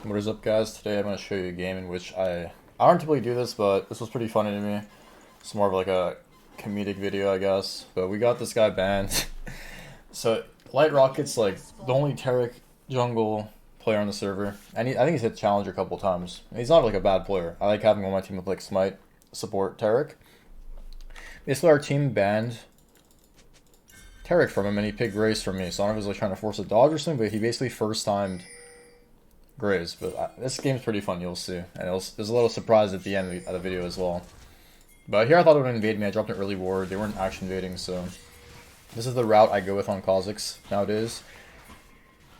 What is up, guys? Today I'm going to show you a game in which I don't typically do this, but this was pretty funny to me. It's more of like a comedic video, I guess. But we got this guy banned. So Light Rocket's like the only Tarek jungle player on the server, and I think he's hit Challenger a couple times. He's not like a bad player. I like having him on my team with like Smite support Tarek. Basically, our team banned Tarek from him, and he picked Grace from me. So I don't know if he was like trying to force a dodge or something, but he basically first timed Graze. But this game's pretty fun, you'll see. And there's a little surprise at the end of the video as well. But here I thought it would invade me. I dropped an early ward. They weren't actually invading, so this is the route I go with on Kha'Zix nowadays.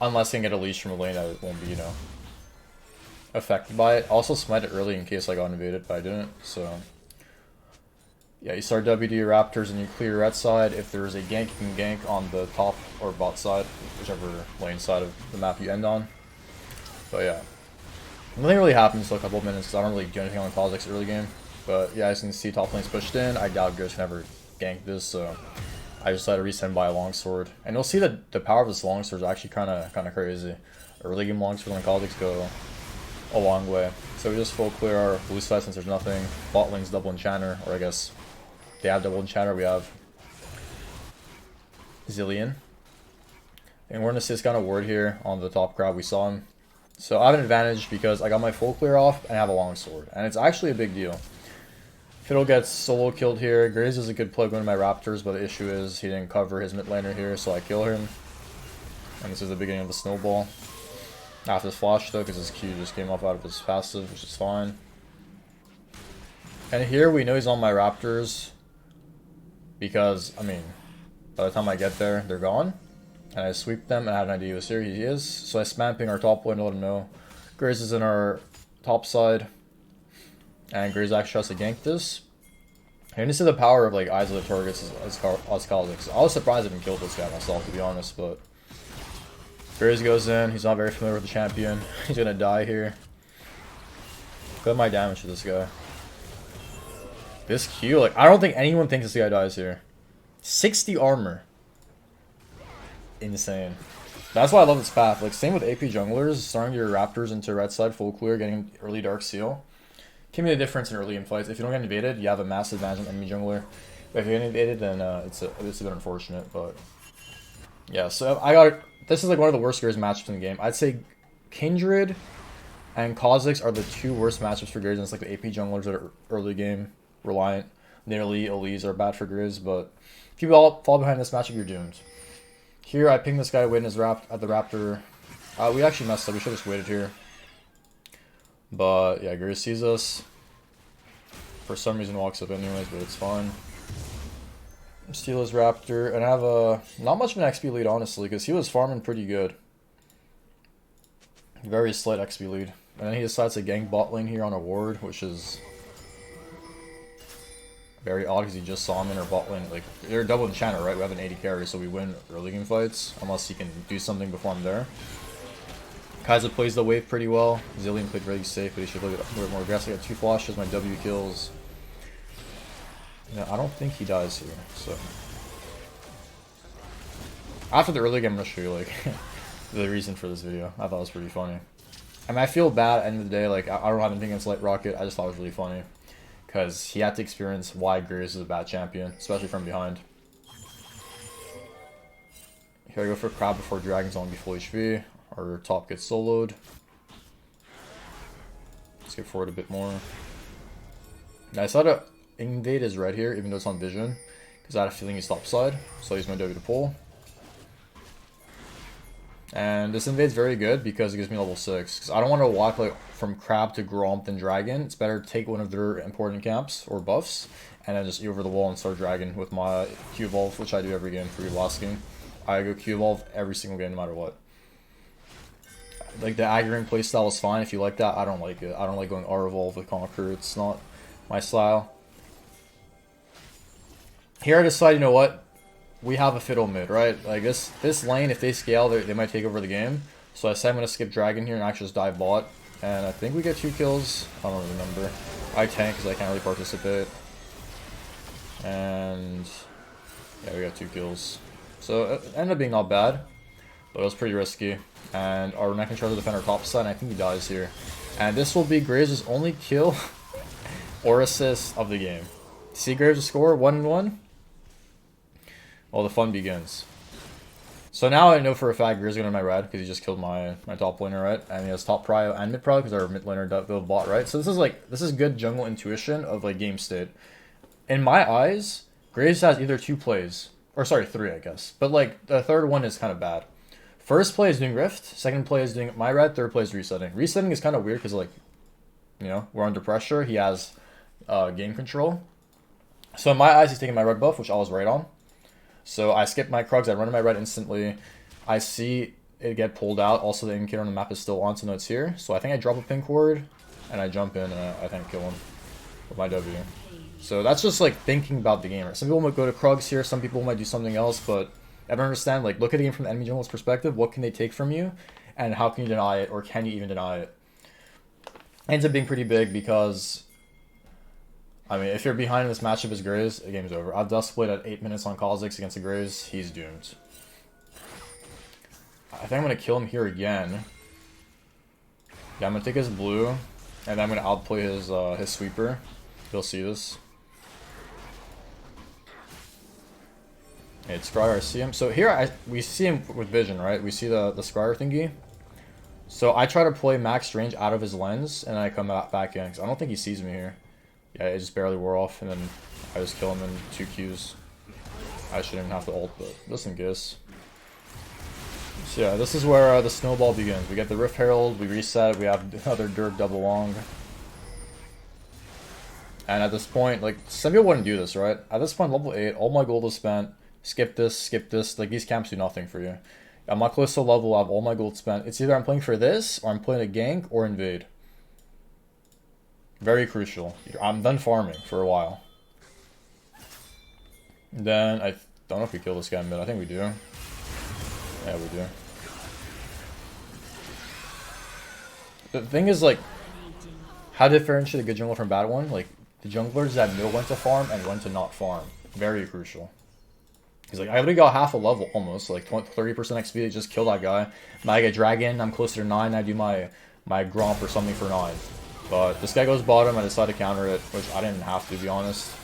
Unless I can get a leash from a lane that won't be, you know, affected by it. Also smite it early in case I got invaded, but I didn't, so yeah, you start WD your Raptors and you clear your red side. If there's a gank, you can gank on the top or bot side, whichever lane side of the map you end on. But yeah, nothing really happens until a couple of minutes because I don't really do anything on Kha'Zix early game. But yeah, as you can see, top lane's pushed in. I doubt Ghost can ever gank this, so I just decided to resend by a longsword. And you'll see that the power of this longsword is actually kind of crazy. Early game longsword on Kha'Zix go a long way. So we just full clear our blue side since there's nothing. Bot lane's double enchanter, or I guess they have double enchanter. We have Zillion. And we're gonna see this kind of ward here on the top crowd. We saw him. So I have an advantage because I got my full clear off and I have a longsword. And it's actually a big deal. Fiddle gets solo killed here. Graze is a good play going to my Raptors, but the issue is he didn't cover his mid laner here, so I kill him. And this is the beginning of the snowball. After his flash though, because his Q just came off out of his passive, which is fine. And here we know he's on my Raptors because, I mean, by the time I get there, they're gone. And I sweep them, and I had an idea he was here. He is. So I spam ping our top lane to let him know. Graze is in our top side. And Graze actually has to gank this. And you see the power of like eyes of the targets as Kha'Zix. I was surprised I didn't kill this guy myself, to be honest, but Graze goes in. He's not very familiar with the champion. He's gonna die here. Look at my damage to this guy. This Q, like, I don't think anyone thinks this guy dies here. 60 armor. Insane. That's why I love this path. Like, same with AP junglers, starting your Raptors into red side full clear, getting early dark seal. Can be the difference in early game fights. If you don't get invaded, you have a massive advantage on enemy jungler. But if you get invaded, then it's a bit unfortunate. But yeah, so this is like one of the worst Graze matchups in the game. I'd say Kindred and Kha'Zix are the two worst matchups for Graze. And it's like the AP junglers that are early game reliant. Nearly Elise are bad for Graze, but if you all fall behind this matchup, you're doomed. Here, I ping this guy waiting his at the Raptor. We actually messed up. We should have just waited here. But yeah, Graze sees us. For some reason walks up anyways, but it's fine. Steal his Raptor, and I have not much of an XP lead, honestly, because he was farming pretty good. Very slight XP lead. And then he decides to gank bot lane here on a ward, which is very odd because he just saw him in our bot lane. Like, they're double enchanter, right? We have an 80 carry, so we win early game fights, unless he can do something before I'm there. Kaiser plays the wave pretty well. Zillion played really safe, but he should play a little bit more aggressive. I got 2 flashes, my W kills. I don't think he dies here, so. After the early game, I'm going to show you, like, the reason for this video. I thought it was pretty funny. I mean, I feel bad at the end of the day. Like, I don't have anything against Light Rocket. I just thought it was really funny. Because he had to experience why Graze is a bad champion, especially from behind. Here I go for Crab before Dragon's on be full HP. Our top gets soloed. Let's get forward a bit more. Now I decided to invade his red here, even though it's on vision. Because I had a feeling he's top side. So I use my W to pull. And this invade's very good because it gives me level 6. Because I don't want to walk like from Crab to Gromp and Dragon. It's better to take one of their important camps or buffs. And then just E over the wall and start Dragon with my Q evolve, which I do every game for your last game. I go Q evolve every single game no matter what. Like, the aggroing playstyle is fine if you like that. I don't like it. I don't like going R-Evolve with Conqueror. It's not my style. Here I decide, you know what? We have a Fiddle mid, right? Like, this lane, if they scale, they might take over the game. So I said I'm going to skip Dragon here and actually just dive bot. And I think we get 2 kills. I don't remember. I tank because I can't really participate. And yeah, we got 2 kills. So it ended up being not bad. But it was pretty risky. And our neck controller defender top side, and I think he dies here. And this will be Graves' only kill or assist of the game. See Graves' score, 1-1. Well, the fun begins. So now I know for a fact Graves is going to my red because he just killed my top laner, right? And he has top prio and mid prio because our mid laner build bot, right? So this is good jungle intuition of like game state. In my eyes, Graves has either 2 plays, or sorry, 3 I guess. But like the third one is kind of bad. First play is doing Rift, second play is doing my red, third play is resetting. Resetting is kind of weird because like, you know, we're under pressure. He has game control. So in my eyes, he's taking my red buff, which I was right on. So I skip my Krugs, I run to my red instantly. I see it get pulled out. Also, the indicator on the map is still on, so no, it's here. So I think I drop a pink ward, and I jump in, and I think kill him with my W. So that's just like thinking about the game. Right? Some people might go to Krugs here, some people might do something else, but I don't understand. Like, look at the game from the enemy jungler's perspective. What can they take from you, and how can you deny it, or can you even deny it? Ends up being pretty big because, I mean, if you're behind in this matchup as Graves, the game's over. I've dust split at 8 minutes on Kha'Zix against the Graves. He's doomed. I think I'm going to kill him here again. Yeah, I'm going to take his blue, and then I'm going to outplay his sweeper. He'll see this. Hey, it's Scryer, I see him. So here, we see him with vision, right? We see the Scryer thingy. So I try to play max range out of his lens, and I come back in, because I don't think he sees me here. Yeah, it just barely wore off, and then I just kill him in 2 Qs. I shouldn't have to ult, but listen, Giss. So yeah, this is where the snowball begins. We get the Rift Herald, we reset, we have another Dirk double long. And at this point, like, some people wouldn't do this, right? At this point, level 8, all my gold is spent. Skip this. Like, these camps do nothing for you. I'm not close to level, I have all my gold spent. It's either I'm playing for this, or I'm playing a gank, or invade. Very crucial. I'm done farming for a while. Then, I don't know if we kill this guy in mid. I think we do. Yeah, we do. The thing is, like, how to differentiate a good jungler from a bad one? Like, the junglers that know when to farm and when to not farm. Very crucial. He's like, I already got half a level almost, like 30% XP, just kill that guy. I get dragon, I'm closer to 9, I do my Gromp or something for 9. But this guy goes bottom, I decide to counter it, which I didn't have to, be honest.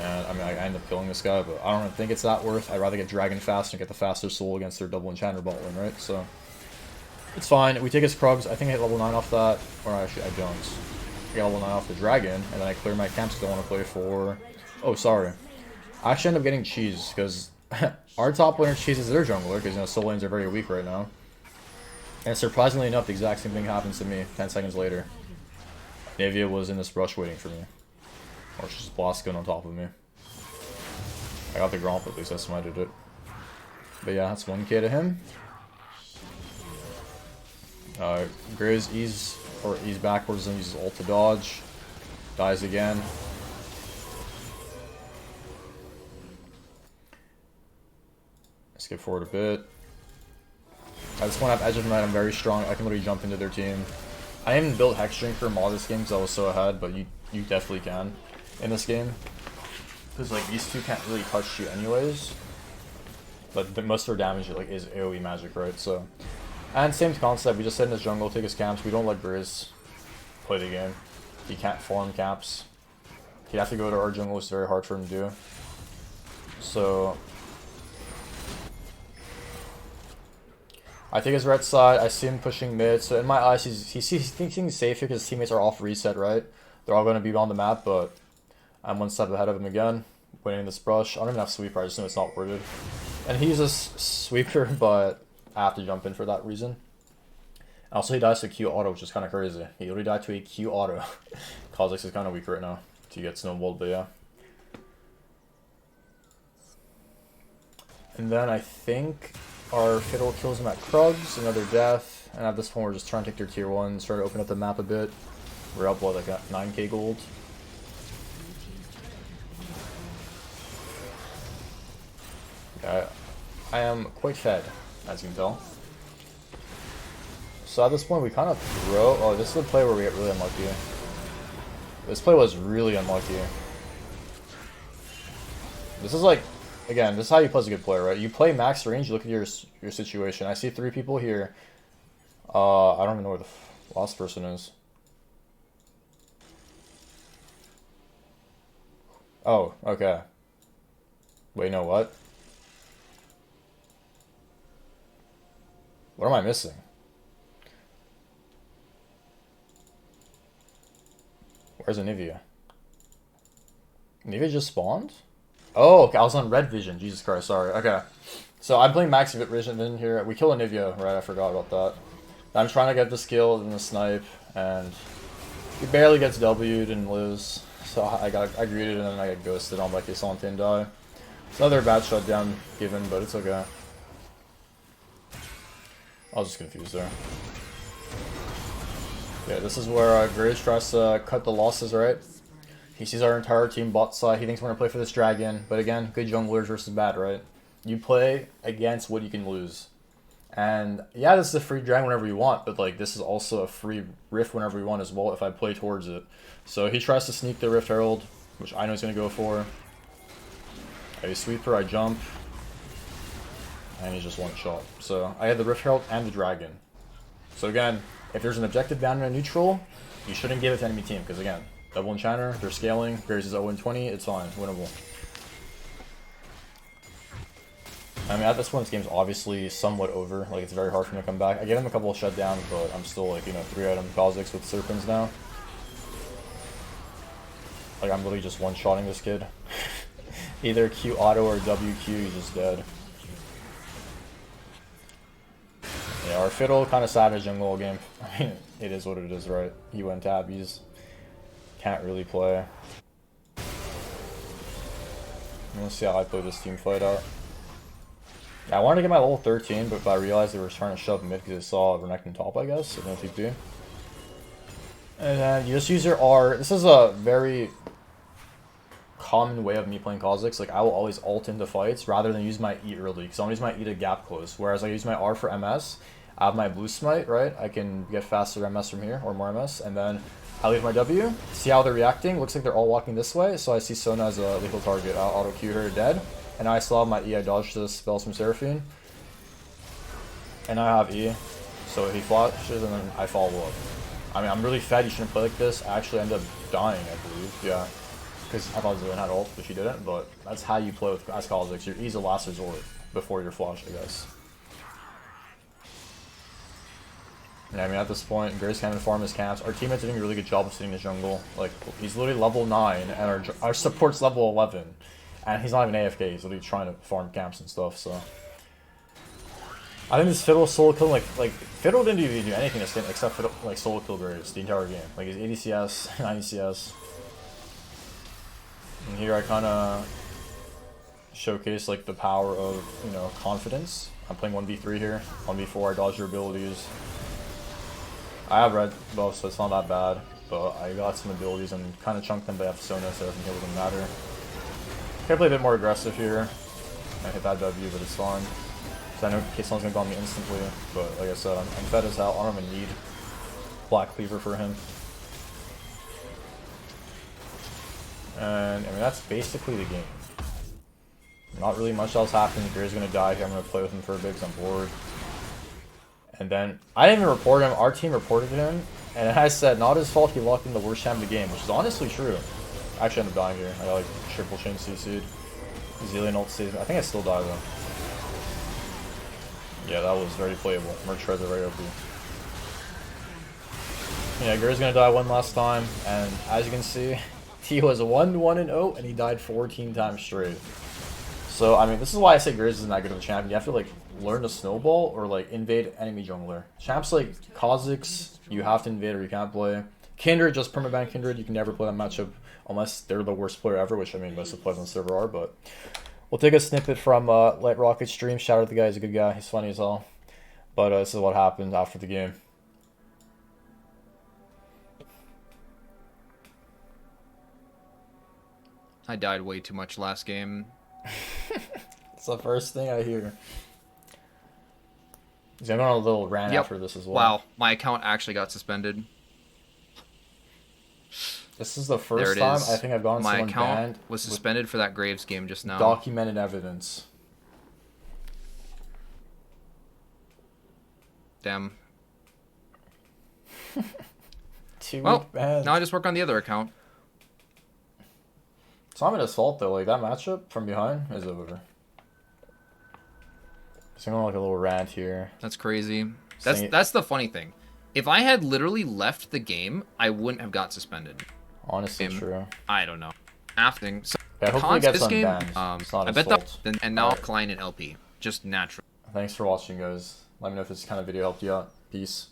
And I mean, I end up killing this guy, but I don't think it's that worth. I'd rather get dragon fast and get the faster soul against their double enchanter bot lane, right? So, it's fine. We take his Krugs, I think I hit level 9 off that, or actually I don't. I got level 9 off the dragon, and then I clear my camps because I want to play for... Oh, sorry. I actually end up getting cheese, because our top laner cheeses their jungler, because, you know, soul lanes are very weak right now. And surprisingly enough, the exact same thing happens to me 10 seconds later. Navia was in this brush waiting for me. Or she's just Blaskin on top of me. I got the Gromp, at least I smited it. But yeah, that's 1k to him. Graves ease backwards and uses ult to dodge. Dies again. Skip forward a bit. At this point I have Edge of Night, I'm very strong. I can literally jump into their team. I didn't build Hex Drinker mod this game because I was so ahead, but you definitely can in this game. Because like these two can't really touch you anyways. But most of their damage like is AoE magic, right? So, and same concept, we just sit in his jungle, take his camps, we don't let Grizz play the game. He can't farm camps. He'd have to go to our jungle, it's very hard for him to do. So I take his red side, I see him pushing mid, so in my eyes he's thinking he's safe here because his teammates are off reset, right? They're all going to be on the map, but I'm one step ahead of him again, winning this brush. I don't even have sweeper, I just know it's not worded. And he uses sweeper, but I have to jump in for that reason. Also, he dies to Q auto, which is kind of crazy. He already died to a Q auto. Kha'Zix is kind of weak right now to get snowballed, but yeah. And then I think our Fiddle kills him at Krugs, another death. And at this point, we're just trying to take their tier 1s, try to open up the map a bit. We're up, what, like 9k gold? Yeah, I am quite fed, as you can tell. So at this point, we kind of throw... Oh, this is the play where we get really unlucky. This play was really unlucky. This is like again, this is how you play as a good player, right? You play max range, you look at your situation. I see 3 people here. I don't even know where the last person is. Oh, okay. Wait, no, what? What am I missing? Where's Anivia? Anivia just spawned? Oh, okay, I was on red vision. Jesus Christ, sorry. Okay. So I'm playing max vision here. We kill Anivia, right? I forgot about that. I'm trying to get the skill and the snipe, and he barely gets W'd and lose. So I greeted and then I got ghosted on by Kisante and die. It's another bad shutdown given, but it's okay. I was just confused there. Yeah, this is where Graves tries to cut the losses, right? He sees our entire team bot side. He thinks we're going to play for this dragon. But again, good junglers versus bad, right? You play against what you can lose. And yeah, this is a free dragon whenever you want. But like, this is also a free rift whenever you want as well if I play towards it. So he tries to sneak the Rift Herald, which I know he's going to go for. I sweeper, I jump. And he's just one shot. So I had the Rift Herald and the dragon. So again, if there's an objective down in a neutral, you shouldn't give it to enemy team. Because again, double enchanter, they're scaling, Graves is 0-20, it's fine, winnable. I mean, at this point, this game's obviously somewhat over. Like, it's very hard for him to come back. I gave him a couple of shutdowns, but I'm still, like, you know, 3-item Kha'Zix with Serpents now. Like, I'm literally just one-shotting this kid. Either Q auto or WQ, he's just dead. Yeah, our Fiddle kind of savage jungle all game. I mean, it is what it is, right? He went tabbies. Can't really play. Let's see how I play this team fight out. Yeah, I wanted to get my level 13, but I realized they were trying to shove mid because they saw Renekton top, I guess, so no TP. And then you just use your R. This is a very common way of me playing Kha'Zix. Like, I will always ult into fights rather than use my E early, because I want to use my E to gap close. Whereas I use my R for MS, I have my blue smite, right? I can get faster MS from here, or more MS, and then I leave my W, see how they're reacting. Looks like they're all walking this way, so I see Sona as a lethal target. I'll auto-Q her dead. And I still have my E, I dodged the spells from Seraphine. And I have E, so he flashes and then I follow up. I mean, I'm really fed, you shouldn't play like this. I actually ended up dying, I believe, yeah. Because I thought Zillion had ult, but she didn't, but that's how you play with as Kha'Zix. Your E's a last resort before your flash, I guess. Yeah, I mean, at this point, Grace can't farm his camps. Our teammates are doing a really good job of sitting in the jungle. Like, he's literally level 9, and our support's level 11. And he's not even AFK, he's literally trying to farm camps and stuff, so. I think this Fiddle solo kill, like Fiddle didn't even do anything this game except Fiddle, like, solo kill Graves the entire game. Like, he's 80 CS, 90 CS. And here I kind of showcase, like, the power of, you know, confidence. I'm playing 1v3 here, 1v4, I dodge your abilities. I have red buff, so it's not that bad, but I got some abilities and kind of chunked them by Sona, so it doesn't matter. Can play a bit more aggressive here. I hit that W, but it's fine. So I know Kayson's gonna go on me instantly, but like I said, I'm fed as hell. I don't even need Black Cleaver for him. And I mean, that's basically the game. Not really much else happening. Gray's gonna die here. I'm gonna play with him for a bit because I'm bored. And then I didn't even report him. Our team reported him, and I said not his fault. He locked in the worst champ of the game, which is honestly true. I actually ended up dying here. I got like triple chain CC'd. Zillion ult saves me. I think I still die though. Yeah, that was very playable. Merch shreds are very OP. Yeah, Gray's gonna die one last time, and as you can see, he was 1-1-0, and he died 14 times straight. So, I mean, this is why I say Graves isn't that good of a champion. You have to, like, learn to snowball or, like, invade enemy jungler. Champs like Kha'Zix, you have to invade or you can't play. Kindred, just permaban Kindred. You can never play that matchup unless they're the worst player ever, which, I mean, most of the players on the server are, but... We'll take a snippet from Light Rocket's stream. Shout out to the guy, he's a good guy. He's funny as hell. But this is what happened after the game. I died way too much last game. It's the first thing I hear. He's going on a little rant after this as well. Wow, my account actually got suspended. This is the There first it time is. I think I've gotten My someone account banned was with suspended for that Graves game just now. documented evidence. Damn. 2 Well, week ban. now I just work on the other account. It's not his fault though. Like that matchup from behind is over. So I'm going like a little rant here. That's crazy. That's the funny thing. If I had literally left the game, I wouldn't have got suspended. Honestly, true. I don't know. After so Yeah, hopefully it gets this game, unbanned. It's not I his bet fault. and now Klein and LP, just natural. Thanks for watching, guys. Let me know if this kind of video helped you out. Peace.